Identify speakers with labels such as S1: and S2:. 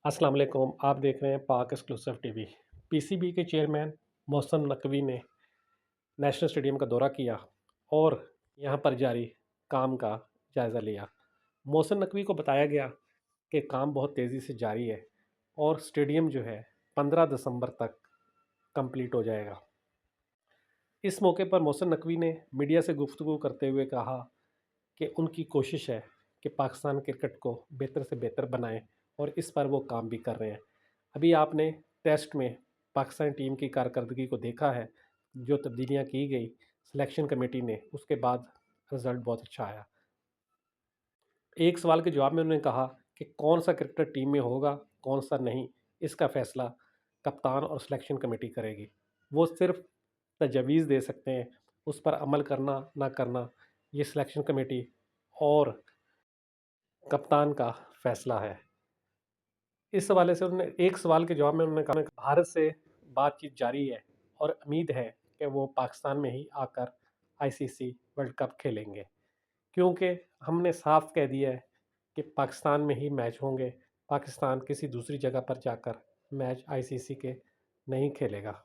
S1: अस्सलाम वालेकुम। आप देख रहे हैं पाक एक्सक्लूसिव टीवी। पीसीबी के चेयरमैन मोहसिन नकवी ने नेशनल स्टेडियम का दौरा किया और यहां पर जारी काम का जायज़ा लिया। मोहसिन नकवी को बताया गया कि काम बहुत तेज़ी से जारी है और स्टेडियम जो है 15 दिसंबर तक कंप्लीट हो जाएगा। इस मौके पर मोहसिन नकवी ने मीडिया से गुफ्तगू करते हुए कहा कि उनकी कोशिश है कि पाकिस्तान क्रिकेट को बेहतर से बेहतर बनाएं और इस पर वो काम भी कर रहे हैं। अभी आपने टेस्ट में पाकिस्तान टीम की कारकर्दगी को देखा है, जो तब्दीलियां की गई सिलेक्शन कमेटी ने, उसके बाद रिज़ल्ट बहुत अच्छा आया। एक सवाल के जवाब में उन्होंने कहा कि कौन सा क्रिकेटर टीम में होगा, कौन सा नहीं, इसका फ़ैसला कप्तान और सिलेक्शन कमेटी करेगी। वो सिर्फ तजवीज़ दे सकते हैं, उस पर अमल करना ना करना ये सिलेक्शन कमेटी और कप्तान का फ़ैसला है। इस हवाले से उन्होंने एक सवाल के जवाब में उन्होंने कहा कि भारत से बातचीत जारी है और उम्मीद है कि वो पाकिस्तान में ही आकर आईसीसी वर्ल्ड कप खेलेंगे, क्योंकि हमने साफ कह दिया है कि पाकिस्तान में ही मैच होंगे। पाकिस्तान किसी दूसरी जगह पर जाकर मैच आईसीसी के नहीं खेलेगा।